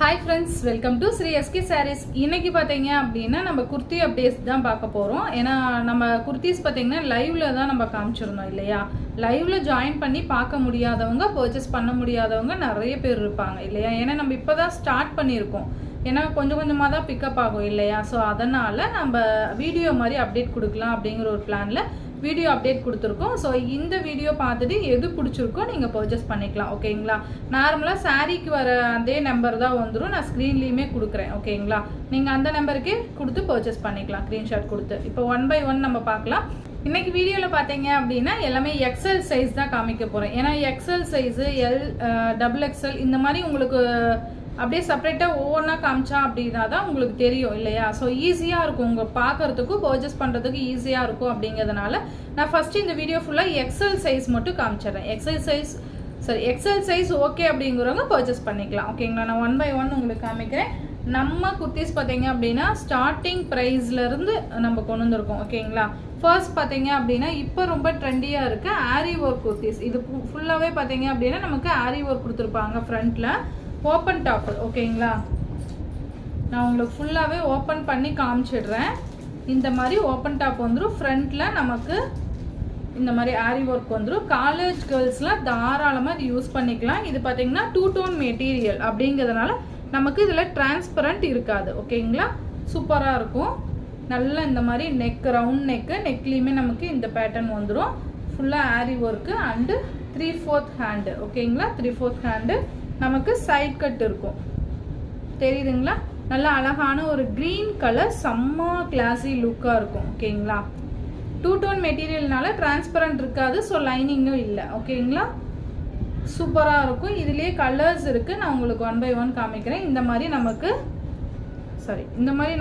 Hi friends, welcome to Sri SK Sarees. இன்னைக்கு பார்த்தீங்க அப்படின்னா நம்ம குர்த்தி அப்டேட்ஸ் தான் பார்க்க போகிறோம். ஏன்னா நம்ம குர்த்திஸ் பார்த்தீங்கன்னா லைவ்ல தான் நம்ம காமிச்சிருந்தோம் இல்லையா. லைவ்ல ஜாயின் பண்ணி பார்க்க முடியாதவங்க, பர்ச்சேஸ் பண்ண முடியாதவங்க நிறைய பேர் இருப்பாங்க இல்லையா. ஏன்னா நம்ம இப்போ தான் ஸ்டார்ட் பண்ணியிருக்கோம். ஏன்னா கொஞ்சம் கொஞ்சமாக தான் பிக்கப் ஆகும் இல்லையா. ஸோ அதனால் நம்ம வீடியோ மாதிரி அப்டேட் கொடுக்கலாம் அப்படிங்கிற ஒரு பிளானில் வீடியோ அப்டேட் கொடுத்துருக்கோம். ஸோ இந்த வீடியோ பார்த்துட்டு எது பிடிச்சிருக்கோ நீங்கள் பர்ச்சேஸ் பண்ணிக்கலாம் ஓகேங்களா. நார்மலாக சாரீக்கு வர அதே நம்பர் தான் வந்துடும், நான் ஸ்க்ரீன்லேயுமே கொடுக்குறேன் ஓகேங்களா. நீங்கள் அந்த நம்பருக்கே கொடுத்து பர்ச்சேஸ் பண்ணிக்கலாம், ஸ்க்ரீன்ஷாட் கொடுத்து. இப்போ 1 by 1 நம்ம பார்க்கலாம். இன்னைக்கு வீடியோவில் பார்த்தீங்க அப்படின்னா எல்லாமே எக்ஸல் சைஸ் தான் காமிக்க போகிறேன். ஏன்னா XL size, L, double XL இந்த மாதிரி உங்களுக்கு அப்படியே செப்பரேட்டாக ஒவ்வொன்றா காமிச்சா அப்படின்னா தான் உங்களுக்கு தெரியும் இல்லையா. ஸோ ஈஸியாக இருக்கும் உங்கள் பார்க்குறதுக்கும் பர்ச்சேஸ் பண்ணுறதுக்கு ஈஸியாக இருக்கும். அப்படிங்கிறதுனால நான் ஃபஸ்ட்டு இந்த வீடியோ ஃபுல்லாக எக்ஸல் சைஸ் மட்டும் காமிச்சிடுறேன். எக்ஸல் சைஸ் ஓகே அப்படிங்கிறவங்க பர்ச்சேஸ் பண்ணிக்கலாம் ஓகேங்களா. நான் 1 by 1 உங்களுக்கு காமிக்கிறேன். நம்ம குர்த்திஸ் பார்த்தீங்க அப்படின்னா ஸ்டார்டிங் ப்ரைஸ்லேருந்து நம்ம கொண்டு வந்திருக்கோம் ஓகேங்களா. ஃபர்ஸ்ட் பார்த்தீங்க அப்படின்னா இப்போ ரொம்ப ட்ரெண்டியாக இருக்குது ஆரி ஒர்க் குர்த்திஸ். இது ஃபுல்லாகவே பார்த்தீங்க அப்படின்னா நமக்கு ஆரி ஒர்க் கொடுத்துருப்பாங்க. ஃப்ரண்ட்டில் ஓப்பன் டாப் ஓகேங்களா. நான் உங்களுக்கு ஃபுல்லாகவே ஓப்பன் பண்ணி காமிச்சிடுறேன். இந்த மாதிரி ஓப்பன் டாப் வந்துடும். ஃப்ரண்ட்டில் நமக்கு இந்த மாதிரி ஆரி ஒர்க் வந்துடும். காலேஜ் கேர்ள்ஸ்லாம் தாராளமாக இது யூஸ் பண்ணிக்கலாம். இது பார்த்தீங்கன்னா 2 tone மெட்டீரியல் அப்படிங்கிறதுனால நமக்கு இதில் டிரான்ஸ்பரண்ட் இருக்காது ஓகேங்களா. சூப்பராக இருக்கும். நல்லா இந்த மாதிரி நெக், ரவுண்ட் நெக்லேயுமே நமக்கு இந்த பேட்டர்ன் வந்துடும். ஃபுல்லாக ஆரி ஒர்க்கு அண்டு 3/4 ஹேண்டு ஓகேங்களா. 3/4 ஹேண்டு நமக்கு சைட் கட் இருக்கும், தெரியுதுங்களா. நல்லா அழகான ஒரு க்ரீன் கலர், செம்ம கிளாஸி லுக்காக இருக்கும் ஓகேங்களா. 2 tone மெட்டீரியல்னால டிரான்ஸ்பரண்ட் இருக்காது. ஸோ லைனிங்கும் இல்லை ஓகேங்களா. சூப்பராக இருக்கும். இதுலேயே கலர்ஸ் இருக்குது, நான் உங்களுக்கு 1 by 1 காமிக்கிறேன். இந்த மாதிரி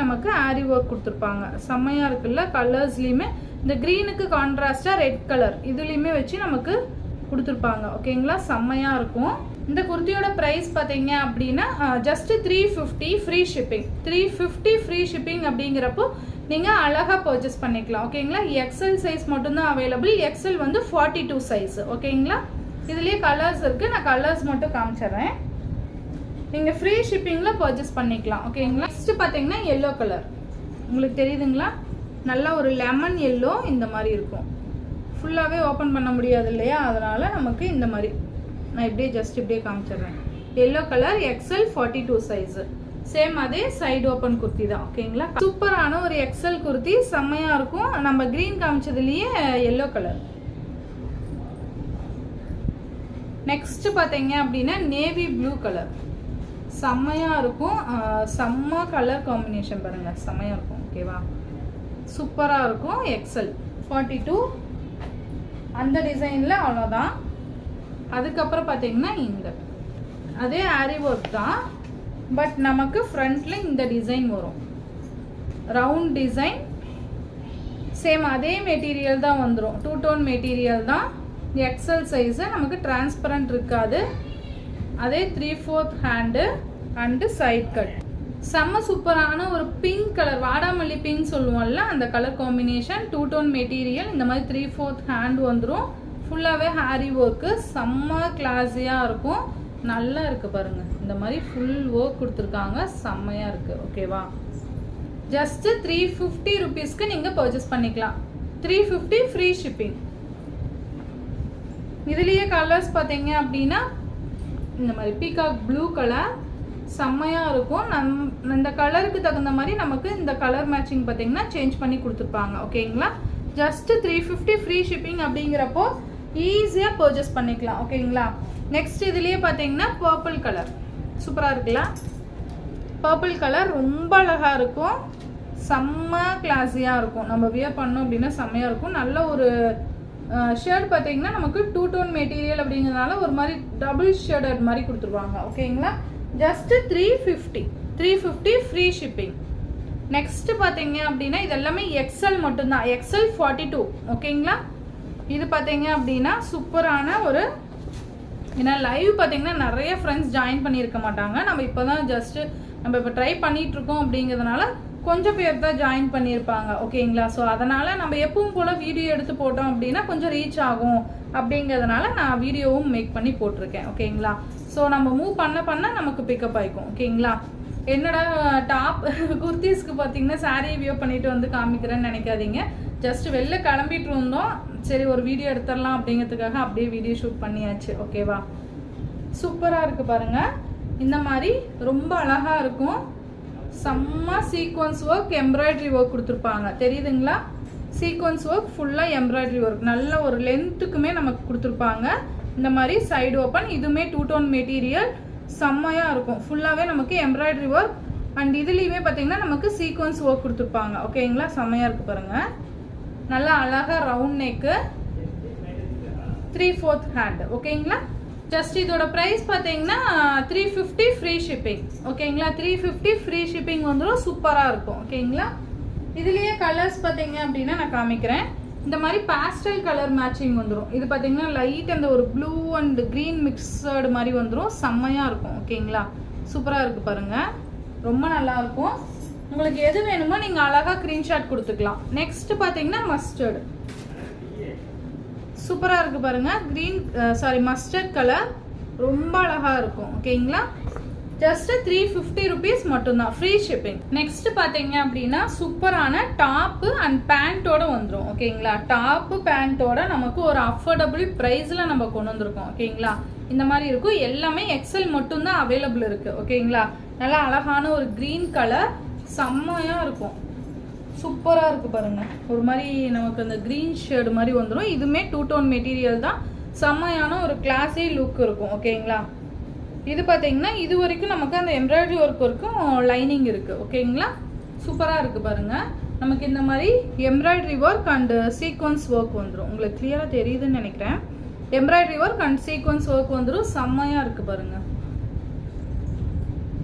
நமக்கு ஆரி ஒர்க் கொடுத்துருப்பாங்க. செம்மையாக இருக்குல்ல. கலர்ஸ்லேயுமே இந்த க்ரீனுக்கு கான்ட்ராஸ்டாக ரெட் கலர் இதுலேயுமே வச்சு நமக்கு கொடுத்துருப்பாங்க ஓகேங்களா. செம்மையாக இருக்கும். இந்த குர்த்தியோட ப்ரைஸ் பார்த்தீங்க அப்படின்னா just 350 free shipping. 350 free shipping அப்படிங்கிறப்போ நீங்கள் அழகாக பர்ச்சேஸ் பண்ணிக்கலாம் ஓகேங்களா. எக்ஸல் சைஸ் மட்டும்தான் அவைலபிள். எக்ஸல் வந்து 42 சைஸ் ஓகேங்களா. இதுலேயே கலர்ஸ் இருக்குது, நான் கலர்ஸ் மட்டும் காமிச்சிடுறேன். நீங்கள் ஃப்ரீ ஷிப்பிங்கில் பர்ச்சேஸ் பண்ணிக்கலாம் ஓகேங்களா. நெக்ஸ்ட்டு பார்த்தீங்கன்னா எல்லோ கலர் உங்களுக்கு தெரியுதுங்களா. நல்லா ஒரு லெமன் எல்லோ இந்த மாதிரி இருக்கும். ஃபுல்லாகவே ஓப்பன் பண்ண முடியாது இல்லையா, அதனால் நமக்கு இந்த மாதிரி நான் இப்படியே காமிச்சிடுறேன். Yellow colour XL 42 size. Same அதே சைடு ஓப்பன் குர்த்தி தான் ஓகேங்களா. சூப்பரான ஒரு எக்ஸல் குர்த்தி, செம்மையாக இருக்கும். நம்ம க்ரீன் காமிச்சதுலேயே எல்லோ கலர். நெக்ஸ்ட் பார்த்தீங்க அப்படின்னா நேவி ப்ளூ கலர், செம்மையாக இருக்கும். செம்ம கலர் காம்பினேஷன் பாருங்கள், செம்மையாக இருக்கும் ஓகேவா. சூப்பராக இருக்கும். எக்ஸல் 42 அந்த டிசைனில் அவ்வளோதான். அதுக்கப்புறம் பார்த்தீங்கன்னா இந்த அதே ஆரி ஒர்க் தான், பட் நமக்கு ஃப்ரண்ட்டில் இந்த டிசைன் வரும், ரவுண்ட் டிசைன். சேம் அதே மெட்டீரியல் தான் வந்துடும், 2 tone மெட்டீரியல் தான். எக்ஸல் சைஸு, நமக்கு டிரான்ஸ்பரண்ட் இருக்காது. அதே 3/4 ஹேண்டு அண்டு சைட் கட். செம்ம சூப்பரான ஒரு பிங்க் கலர், வாடாமல்லி பிங்க் சொல்லுவோம்ல, அந்த கலர் காம்பினேஷன். 2 tone மெட்டீரியல், இந்த மாதிரி 3/4 ஹேண்ட் வந்துடும். ஃபுல்லாகவே ஹேரி ஒர்க்கு, செம்ம கிளாஸியாக இருக்கும். நல்லா இருக்குது பாருங்கள். இந்த மாதிரி ஃபுல் ஒர்க் கொடுத்துருக்காங்க, செம்மையாக இருக்குது ஓகேவா. ஜஸ்ட்டு 350 ருபீஸ்க்கு நீங்கள் பர்ச்சேஸ் பண்ணிக்கலாம். 350 ஃப்ரீ ஷிப்பிங். இதுலேயே கலர்ஸ் பார்த்தீங்க அப்படின்னா இந்த மாதிரி பீகாக் ப்ளூ கலர் செம்மையாக இருக்கும். இந்த கலருக்கு தகுந்த மாதிரி நமக்கு இந்த கலர் மேட்சிங் பார்த்தீங்கன்னா சேஞ்ச் பண்ணி கொடுத்துருப்பாங்க ஓகேங்களா. ஜஸ்ட்டு 350 ஃப்ரீ ஷிப்பிங் அப்படிங்கிறப்போ ஈஸியாக பர்ச்சேஸ் பண்ணிக்கலாம் ஓகேங்களா. நெக்ஸ்ட் இதுலேயே பார்த்தீங்கன்னா பர்பிள் கலர் சூப்பராக இருக்குல்ல. பர்பிள் கலர் ரொம்ப அழகாக இருக்கும், செம்ம கிளாஸியாக இருக்கும். நம்ம வியர் பண்ணோம் அப்படின்னா செம்மையாக இருக்கும். நல்ல ஒரு ஷர்ட் பார்த்தீங்கன்னா நமக்கு 2 tone மெட்டீரியல் அப்படிங்கிறதுனால ஒரு மாதிரி டபுள் ஷேடட் மாதிரி கொடுத்துருவாங்க ஓகேங்களா. Just 350 free shipping. நெக்ஸ்ட் பார்த்தீங்க அப்படின்னா இது எல்லாமே எக்ஸல் மட்டும்தான், எக்ஸல் 42 ஓகேங்களா. இது பார்த்தீங்க அப்படின்னா சூப்பரான ஒரு, ஏன்னா லைவ் பார்த்தீங்கன்னா நிறைய ஃப்ரெண்ட்ஸ் ஜாயின் பண்ணியிருக்க மாட்டாங்க. நம்ம இப்போ தான் நம்ம இப்போ ட்ரை பண்ணிகிட்ருக்கோம் அப்படிங்கிறதுனால கொஞ்சம் பேர் தான் ஜாயின் பண்ணியிருப்பாங்க ஓகேங்களா. ஸோ அதனால் நம்ம எப்பவும் போல் வீடியோ எடுத்து போட்டோம் அப்படின்னா கொஞ்சம் ரீச் ஆகும் அப்படிங்கிறதுனால நான் வீடியோவும் மேக் பண்ணி போட்டிருக்கேன் ஓகேங்களா. ஸோ நம்ம மூவ் பண்ண நமக்கு பிக்கப் ஆகிக்கும். ஓகேங்களா? என்னடா டாப் குர்த்திஸ்க்கு பார்த்தீங்கன்னா சாரியை வியோ பண்ணிட்டு வந்து காமிக்கிறேன்னு நினைக்காதீங்க. ஜஸ்ட் வெளில கிளம்பிட்டு இருந்தோம், சரி ஒரு வீடியோ எடுத்துடலாம் அப்படிங்கிறதுக்காக அப்படியே வீடியோ ஷூட் பண்ணியாச்சு. ஓகேவா? சூப்பராக இருக்குது பாருங்கள். இந்த மாதிரி ரொம்ப அழகாக இருக்கும். செம்ம சீக்வன்ஸ் ஒர்க், எம்ப்ராய்டரி ஒர்க் கொடுத்துருப்பாங்க. தெரியுதுங்களா? சீக்வன்ஸ் ஒர்க் ஃபுல்லாக எம்ப்ராய்டரி ஒர்க், நல்ல ஒரு லென்த்துக்குமே நமக்கு கொடுத்துருப்பாங்க. இந்த மாதிரி சைடு ஓப்பன், இதுவுமே 2 டோன் மெட்டீரியல், செம்மையாக இருக்கும். ஃபுல்லாகவே நமக்கு எம்ப்ராய்டரி ஒர்க் அண்ட் இதுலேயுமே பார்த்தீங்கன்னா நமக்கு சீக்வன்ஸ் ஒர்க் கொடுத்துருப்பாங்க. ஓகேங்களா? செம்மையாக இருக்குது பாருங்கள். நல்லா அழகாக ரவுண்ட் நெக்கு, 3/4 ஹேண்ட். ஓகேங்களா? ஜஸ்ட் இதோட ப்ரைஸ் பார்த்தீங்கன்னா 350 ஃப்ரீ ஷிப்பிங். ஓகேங்களா? 350 ஃப்ரீ ஷிப்பிங் வந்துடும். சூப்பராக இருக்கும். ஓகேங்களா? இதுலேயே கலர்ஸ் பார்த்தீங்க அப்படின்னா நான் காமிக்கிறேன். இந்த மாதிரி பாஸ்டல் கலர் மேட்சிங் வந்துடும். இது பார்த்தீங்கன்னா லைட் அந்த ஒரு ப்ளூ அண்ட் க்ரீன் மிக்சடு மாதிரி வந்துடும். செம்மையாக இருக்கும். ஓகேங்களா? சூப்பராக இருக்குது பாருங்கள். ரொம்ப நல்லாயிருக்கும். உங்களுக்கு எது வேணுமோ நீங்கள் அழகாக ஸ்க்ரீன்ஷாட் கொடுத்துக்கலாம். நெக்ஸ்ட் பார்த்தீங்கன்னா மஸ்டர்டு, சூப்பராக இருக்குது பாருங்கள். மஸ்டர்ட் கலர் ரொம்ப அழகாக இருக்கும். ஓகேங்களா? ஜஸ்ட் 350 ருபீஸ் மட்டும்தான், ஃப்ரீ ஷிப்பிங். நெக்ஸ்ட் பார்த்தீங்க அப்படின்னா சூப்பரான டாப்பு அண்ட் பேண்ட்டோட வந்துடும். ஓகேங்களா? டாப்பு பேண்ட்டோட நமக்கு ஒரு அஃபோர்டபுள் ப்ரைஸில் நம்ம கொண்டு வந்திருக்கோம். ஓகேங்களா? இந்த மாதிரி இருக்கும். எல்லாமே எக்ஸல் மட்டும்தான் அவைலபிள் இருக்குது. ஓகேங்களா? நல்லா அழகான ஒரு க்ரீன் கலர், செம்மையாக இருக்கும். சூப்பராக இருக்குது பாருங்கள். ஒரு மாதிரி நமக்கு அந்த க்ரீன் ஷேடு மாதிரி வந்துடும். இதுவுமே 2 டோன் மெட்டீரியல் தான். செம்மையான ஒரு கிளாஸி லுக் இருக்கும். ஓகேங்களா? இது பார்த்தீங்கன்னா இது வரைக்கும் நமக்கு அந்த எம்ப்ராய்டரி ஒர்க் வரைக்கும் லைனிங் இருக்குது. ஓகேங்களா? சூப்பராக இருக்குது பாருங்கள். நமக்கு இந்த மாதிரி embroidery work and sequence work வந்துடும். உங்களுக்கு கிளியராக தெரியுதுன்னு நினைக்கிறேன். Embroidery work and sequence work வந்துடும். செம்மையாக இருக்குது பாருங்கள்.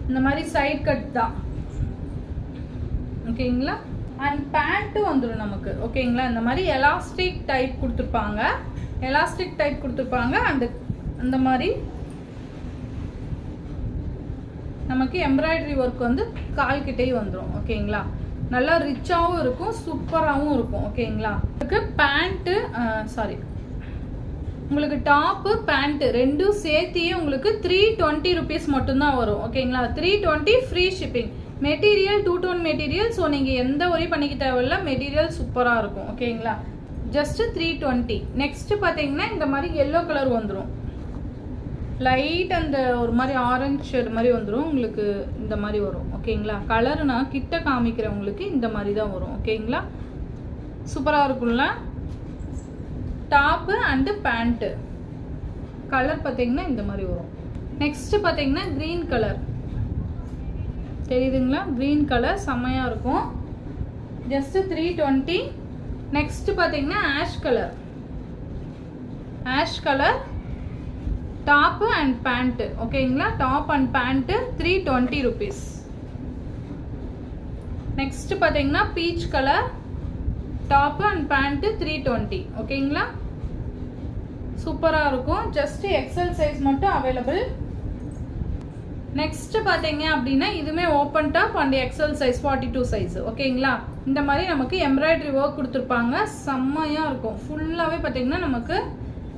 இந்த மாதிரி சைட் கட் தான். ஓகேங்களா? அண்ட் பேண்ட்டு வந்துடும் நமக்கு. ஓகேங்களா? இந்த மாதிரி எலாஸ்டிக் டைப் கொடுத்துருப்பாங்க. அண்ட் அந்த மாதிரி நமக்கு எம்ப்ராய்டரி ஒர்க் வந்து கால்கிட்டே வந்துடும். ஓகேங்களா? நல்லா ரிச்சாகவும் இருக்கும், சூப்பராகவும் இருக்கும். ஓகேங்களா? உங்களுக்கு டாப்பு பேண்ட்டு ரெண்டும் சேர்த்தியே உங்களுக்கு 320 ருபீஸ் மட்டும்தான் வரும். ஓகேங்களா? 320 free shipping. Material 2 tone material, so நீங்கள் எந்த ஒரே பண்ணிக்க தேவையில்ல. மெட்டீரியல் சூப்பராக இருக்கும். ஓகேங்களா? ஜஸ்ட் 320. நெக்ஸ்ட் பார்த்தீங்கன்னா இந்த மாதிரி எல்லோ கலர் வந்துடும். லைட் அந்த ஒரு மாதிரி ஆரஞ்சு ஷேடு மாதிரி வந்துடும். உங்களுக்கு இந்த மாதிரி வரும். ஓகேங்களா? கலர் நான் கிட்ட காமிக்கிறேன். உங்களுக்கு இந்த மாதிரி தான் வரும். ஓகேங்களா? சூப்பராக இருக்கும்ல. டாப்பு அண்டு பேண்ட்டு கலர் பார்த்தீங்கன்னா இந்த மாதிரி வரும். நெக்ஸ்ட் பார்த்தீங்கன்னா க்ரீன் கலர், தெரியுதுங்களா? க்ரீன் கலர் செம்மையாக இருக்கும். ஜஸ்ட் 320. நெக்ஸ்ட் பார்த்தீங்கன்னா ash colour top and pant. ஓகேங்களா? Top and pant 320 rupees. Next பார்த்தீங்கன்னா peach colour top and pant 320. ஓகேங்களா? சூப்பராக இருக்கும். ஜஸ்ட் எக்ஸல் சைஸ் மட்டும் அவைலபிள். நெக்ஸ்ட் பார்த்தீங்க அப்படின்னா இதுவுமே open top and XL size 42 size. ஓகேங்களா? இந்த மாதிரி நமக்கு எம்ப்ராய்டரி ஒர்க் கொடுத்துருப்பாங்க. செம்மையாக இருக்கும். ஃபுல்லாகவே பார்த்தீங்கன்னா நமக்கு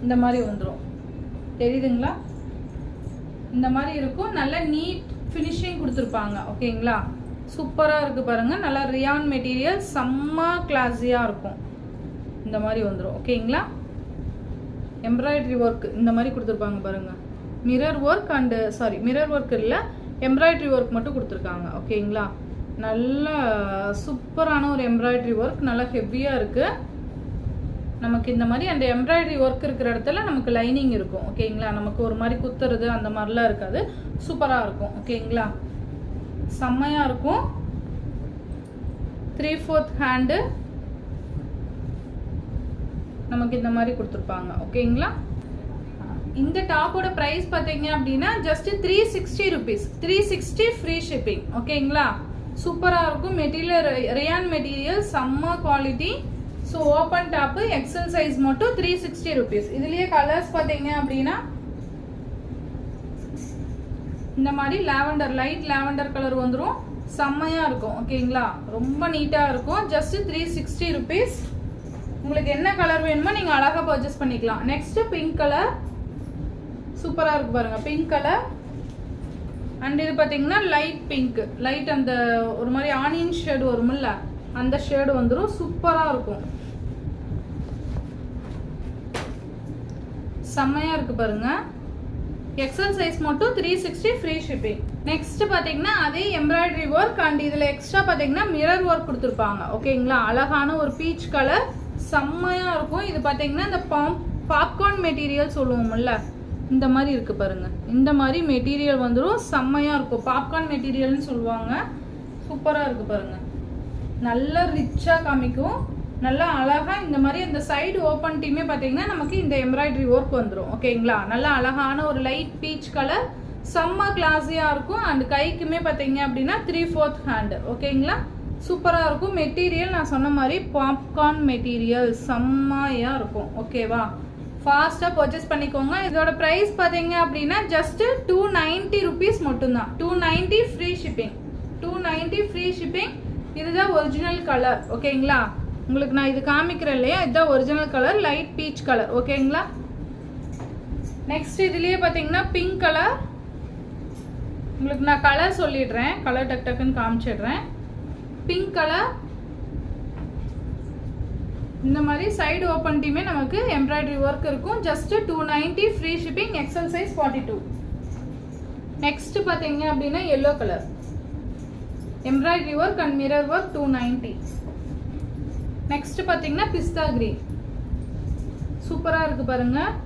இந்த மாதிரி வந்துடும். தெரியுதுங்களா? இந்த மாதிரி இருக்கும். நல்ல நீட் ஃபினிஷிங் கொடுத்துருப்பாங்க. ஓகேங்களா? சூப்பராக இருக்குது பாருங்கள். நல்லா ரியான் மெட்டீரியல், செம்ம கிளாஸியாக இருக்கும். இந்த மாதிரி வந்துடும். ஓகேங்களா? எம்ப்ராய்டரி ஒர்க் இந்த மாதிரி கொடுத்துருப்பாங்க பாருங்கள். மிரர் ஒர்க் இல்லை, எம்ப்ராய்டரி ஒர்க் மட்டும் கொடுத்துருக்காங்க. ஓகேங்களா? நல்ல சூப்பரான ஒரு எம்ப்ராய்டரி ஒர்க், நல்லா ஹெவியாக இருக்குது நமக்கு. இந்த மாதிரி அந்த எம்ப்ராய்டரி ஒர்க் இருக்கிற இடத்துல நமக்கு லைனிங் இருக்கும். ஓகேங்களா? நமக்கு ஒரு மாதிரி குத்துறது அந்த மாதிரிலாம் இருக்காது. சூப்பராக இருக்கும். ஓகேங்களா? செம்மையாக இருக்கும். 3/4 ஹேண்டு நமக்கு இந்த மாதிரி கொடுத்துருப்பாங்க. ஓகேங்களா? இந்த டாப்போட ப்ரைஸ் பார்த்தீங்க அப்படின்னா ஜஸ்ட் 360 ருபீஸ். 360 free shipping. ஓகேங்களா? சூப்பராக இருக்கும். மெட்டீரியல் ரியான் மெட்டீரியல், செம்ம quality. So open top XL size மட்டும் 360 ருபீஸ். இதுலேயே கலர்ஸ் பார்த்தீங்க அப்படின்னா இந்த மாதிரி லைட் லாவெண்டர் கலர் வந்துடும். செம்மையாக இருக்கும். ஓகேங்களா? ரொம்ப நீட்டாக இருக்கும். Just 360 rupees. உங்களுக்கு என்ன கலர் வேணுமோ நீங்கள் அழகாக பர்ச்சேஸ் பண்ணிக்கலாம். நெக்ஸ்ட் பிங்க் கலர் சூப்பராக இருக்குது பாருங்கள், பிங்க் கலர். அண்ட் இது பார்த்தீங்கன்னா லைட் பிங்க், லைட் அந்த ஒரு மாதிரி ஆனியன் ஷேடு வரும்ல அந்த ஷேடு வந்துடும். சூப்பராக இருக்கும், செம்மையாக இருக்குது பாருங்கள். எக்ஸல் சைஸ் மட்டும் 360 ஃப்ரீ ஷிப்பிங். நெக்ஸ்ட் பார்த்தீங்கன்னா அதே எம்ப்ராய்டரி ஒர்க் அண்ட் இதில் எக்ஸ்ட்ரா பார்த்தீங்கன்னா மிரர் ஒர்க் கொடுத்துருப்பாங்க. ஓகேங்களா, அழகான ஒரு பீச் கலர், செம்மையாக இருக்கும். இது பார்த்தீங்கன்னா இந்த பாப்கார்ன் மெட்டீரியல் சொல்லுவோம்ல இந்த மாதிரி இருக்குது பாருங்கள். இந்த மாதிரி மெட்டீரியல் வந்துடும், செம்மையாக இருக்கும். பாப்கார்ன் மெட்டீரியல்னு சொல்லுவாங்க. சூப்பராக இருக்குது பாருங்கள், நல்லா ரிச்சாக காமிக்கும். நல்லா அழகாக இந்த மாதிரி இந்த சைடு ஓப்பன் டீமே பார்த்தீங்கன்னா நமக்கு இந்த எம்ப்ராய்டரி ஒர்க் வந்துடும். ஓகேங்களா, நல்லா அழகான ஒரு லைட் பீச் கலர், செம்ம கிளாஸியாக இருக்கும். அண்ட் கைக்குமே பார்த்தீங்க அப்படின்னா 3/4 ஹேண்டு. ஓகேங்களா, சூப்பராக இருக்கும். மெட்டீரியல் நான் சொன்ன மாதிரி பாப்கார்ன் மெட்டீரியல், செம்மையாக இருக்கும். ஓகேவா, ஃபாஸ்ட்டாக பர்ச்சேஸ் பண்ணிக்கோங்க. இதோட ப்ரைஸ் பார்த்தீங்க அப்படின்னா ஜஸ்ட்டு 290 ருபீஸ் மட்டும்தான். 290 ஃப்ரீ ஷிப்பிங். 290 free shipping. இதுதான் ஒரிஜினல் கலர். ஓகேங்களா, உங்களுக்கு நான் இது காமிக்கிறேன் இல்லையா, இதுதான் original colour, light peach colour. ஓகேங்களா, நெக்ஸ்ட் இதுலேயே பார்த்தீங்கன்னா பிங்க் கலர். உங்களுக்கு நான் கலர் சொல்லிடுறேன், கலர் டக் டக்குன்னு காமிச்சிடுறேன். பிங்க் கலர், இந்த மாதிரி சைடு ஓப்பன் டீமே நமக்கு எம்ப்ராய்டரி ஒர்க் இருக்கும். Just 290 free shipping, XL size 42. Next பார்த்தீங்க அப்படின்னா yellow colour, embroidery work and mirror work 290. Next பார்த்தீங்கன்னா பிஸ்தா கிரீன், சூப்பராக இருக்குது பாருங்கள்.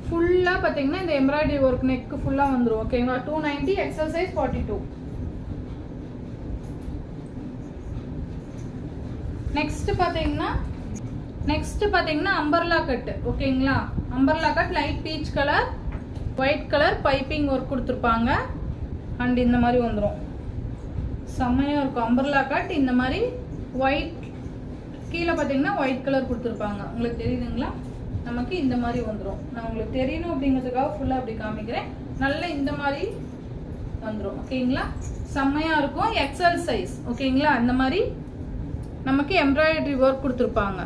ஃபுல்லாக பார்த்தீங்கன்னா இந்த எம்ப்ராய்டரி ஒர்க் நெக்கு ஃபுல்லாக வந்துடும். ஓகேங்களா, 290, எக்ஸல் சைஸ் 42. நெக்ஸ்ட் பார்த்தீங்கன்னா அம்பர்லா கட். ஓகேங்களா, umbrella cut light peach colour, white colour piping work கொடுத்துருப்பாங்க. அண்ட் இந்த மாதிரி வந்துடும், செம்மையாக இருக்கும். அம்பர்லா கட் இந்த மாதிரி ஒயிட், கீழே பார்த்தீங்கன்னா ஒயிட் கலர் கொடுத்துருப்பாங்க. உங்களுக்கு தெரியுதுங்களா, நமக்கு இந்த மாதிரி வந்துடும். நான் உங்களுக்கு தெரியணும் அப்படிங்கிறதுக்காக ஃபுல்லாக அப்படி காமிக்கிறேன். நல்ல இந்த மாதிரி வந்துடும். ஓகேங்களா, செம்மையாக இருக்கும். XL size. ஓகேங்களா, இந்த மாதிரி நமக்கு எம்ப்ராய்டரி ஒர்க் கொடுத்துருப்பாங்க,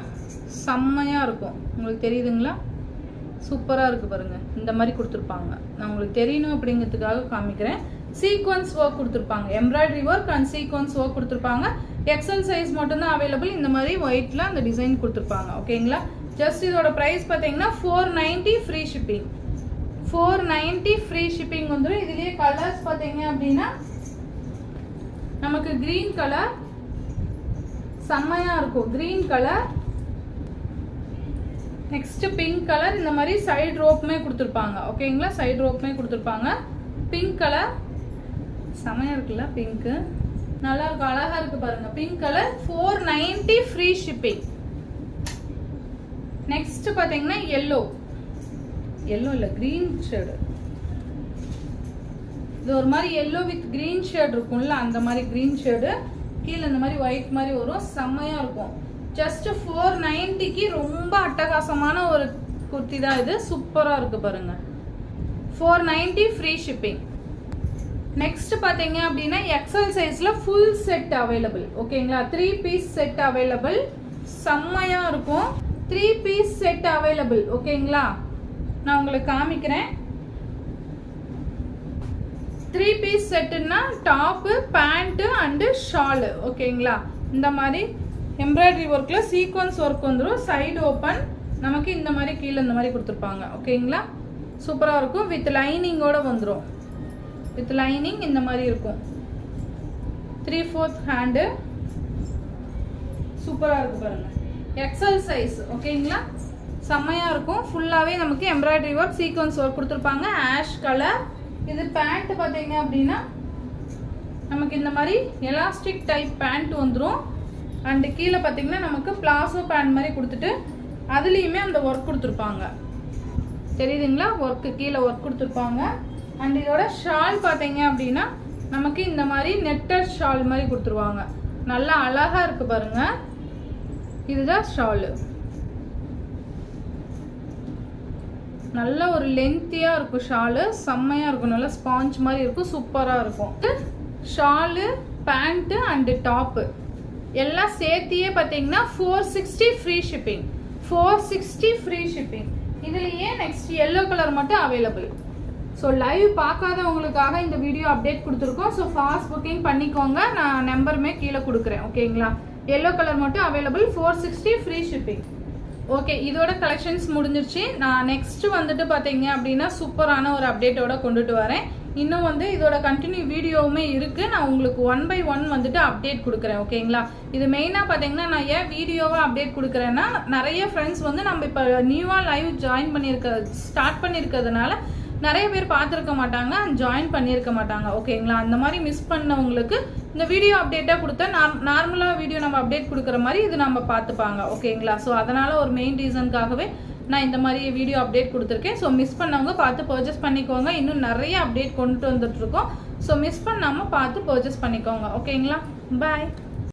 செம்மையாக இருக்கும். உங்களுக்கு தெரியுதுங்களா, சூப்பராக இருக்குது பாருங்கள். இந்த மாதிரி கொடுத்துருப்பாங்க, நான் உங்களுக்கு தெரியணும் அப்படிங்கிறதுக்காக காமிக்கிறேன். சீக்வன்ஸ் ஒர்க் கொடுத்துருப்பாங்க, embroidery work and sequence work கொடுத்துருப்பாங்க. எக்ஸல் சைஸ் மட்டும்தான் அவைலபிள். இந்த மாதிரி ஒயிட்டில் அந்த டிசைன் கொடுத்துருப்பாங்க. ஓகேங்களா, ஜஸ்ட் இதோட ப்ரைஸ் பார்த்தீங்கன்னா 490 ஃப்ரீ ஷிப்பிங். 490 ஃப்ரீ ஷிப்பிங் வந்துடும். இதுலேயே கலர்ஸ் பார்த்தீங்க அப்படின்னா நமக்கு க்ரீன் கலர் செம்மையாக இருக்கும், green colour. Next pink colour, இந்த மாதிரி சைடு ரோப்புமே கொடுத்துருப்பாங்க. ஓகேங்களா, சைடு ரோப்புமே கொடுத்துருப்பாங்க. பிங்க் கலர் செம்மையாக இருக்குல்ல, பிங்க்கு நல்லா இருக்கும், அழகாக இருக்குது பாருங்கள். Pink colour 490 free shipping. Next பார்த்தீங்கன்னா எல்லோ இல்லை க்ரீன் ஷேடு. இது ஒரு மாதிரி எல்லோ வித் க்ரீன் ஷேட் இருக்கும்ல, அந்த மாதிரி க்ரீன் ஷேடு. கீழே இந்த மாதிரி ஒயிட் மாதிரி வரும், செம்மையாக இருக்கும். ஜஸ்ட் 490க்கு ரொம்ப அட்டகாசமான ஒரு குர்த்தி தான் இது, சூப்பராக இருக்குது பாருங்கள். 490 ஃப்ரீ ஷிப்பிங். நெக்ஸ்ட் பார்த்தீங்க அப்படின்னா எக்ஸல் சைஸில் ஃபுல் செட் அவைலபிள். ஓகேங்களா, 3 பீஸ் செட் அவைலபிள், செம்மையாக இருக்கும். 3 பீஸ் செட் அவைலபிள். ஓகேங்களா, நான் உங்களுக்கு காமிக்கிறேன். 3 பீஸ் செட்டுன்னா டாப்பு, பேண்ட்டு அண்டு ஷாலு. ஓகேங்களா, இந்த மாதிரி எம்ப்ராய்டரி ஒர்க்கில் சீக்வன்ஸ் ஒர்க் வந்துடும். சைடு ஓப்பன் நமக்கு இந்த மாதிரி கீழே இந்த மாதிரி கொடுத்துருப்பாங்க. ஓகேங்களா, சூப்பராக இருக்கும். வித் லைனிங்கோடு வந்துடும், வித் லைனிங் இந்த மாதிரி இருக்கும். 3/4 ஹேண்டு, சூப்பராக இருக்குது பாருங்கள். XL size. ஓகேங்களா, செம்மையாக இருக்கும். ஃபுல்லாகவே நமக்கு எம்ப்ராய்டரி ஒர்க் சீக்வன்ஸ் ஒர்க் கொடுத்துருப்பாங்க. Ash colour. இது பேண்ட் பார்த்தீங்க அப்படின்னா நமக்கு இந்த மாதிரி எலாஸ்டிக் டைப் பேண்ட் வந்துடும். அண்டு கீழே பார்த்தீங்கன்னா நமக்கு பிளாசோ பேண்ட் மாதிரி கொடுத்துட்டு அதுலேயுமே அந்த ஒர்க் கொடுத்துருப்பாங்க. தெரியுதுங்களா, ஒர்க்கு கீழே ஒர்க் கொடுத்துருப்பாங்க. அண்ட் இதோட ஷால் பார்த்தீங்க அப்படின்னா நமக்கு இந்த மாதிரி நெட்டட் ஷால் மாதிரி கொடுத்துருவாங்க. நல்லா அழகாக இருக்குது பாருங்கள். இதுதான் ஷாலு, நல்ல ஒரு லென்த்தியாக இருக்கும் ஷாலு, செம்மையாக இருக்கும். நல்லா ஸ்பாஞ்ச் மாதிரி இருக்கும், சூப்பராக இருக்கும். ஷாலு, பேண்ட்டு அண்டு டாப்பு எல்லாம் சேர்த்தியே பார்த்தீங்கன்னா 460 ஃப்ரீ ஷிப்பிங். 460 free shipping. இதுலேயே நெக்ஸ்ட் எல்லோ கலர் மட்டும் அவைலபிள். ஸோ லைவ் பார்க்காதவங்களுக்காக இந்த வீடியோ அப்டேட் கொடுத்துருக்கோம். ஸோ ஃபாஸ்ட் புக்கிங் பண்ணிக்கோங்க. நான் நம்பருமே கீழே கொடுக்குறேன். ஓகேங்களா? எல்லோ கலர் மட்டும் அவைலபிள், 460 ஃப்ரீ ஷிப்பிங். ஓகே, இதோட கலெக்ஷன்ஸ் முடிஞ்சிருச்சு. நான் நெக்ஸ்ட் வந்துட்டு பார்த்தீங்க அப்படின்னா சூப்பரான ஒரு அப்டேட்டோட கொண்டுட்டு வரேன். இன்னும் வந்து இதோட கண்டினியூ வீடியோவுமே இருக்குது. நான் உங்களுக்கு 1 by 1 வந்துட்டு அப்டேட் கொடுக்குறேன். ஓகேங்களா? இது மெயினாக பார்த்தீங்கன்னா நான் ஏன் வீடியோவாக அப்டேட் கொடுக்குறேன்னா, நிறைய ஃப்ரெண்ட்ஸ் வந்து நம்ம இப்போ நியூவாக லைவ் ஸ்டார்ட் பண்ணியிருக்கிறதுனால நிறைய பேர் பார்த்துருக்க மாட்டாங்க, ஜாயின் பண்ணியிருக்க மாட்டாங்க. ஓகேங்களா? அந்த மாதிரி மிஸ் பண்ணவங்களுக்கு இந்த வீடியோ அப்டேட்டாக கொடுத்தா நார்மலாக வீடியோ நம்ம அப்டேட் கொடுக்குற மாதிரி இது நம்ம பார்த்துப்பாங்க. ஓகேங்களா? ஸோ அதனால் ஒரு மெயின் ரீசனுக்காகவே நான் இந்த மாதிரி வீடியோ அப்டேட் கொடுத்துருக்கேன். ஸோ மிஸ் பண்ணவங்க பார்த்து பர்ச்சேஸ் பண்ணிக்கோங்க. இன்னும் நிறைய அப்டேட் கொண்டுட்டு வந்துட்டுருக்கோம். ஸோ மிஸ் பண்ணாமல் பார்த்து பர்ச்சேஸ் பண்ணிக்கோங்க. ஓகேங்களா? பாய்.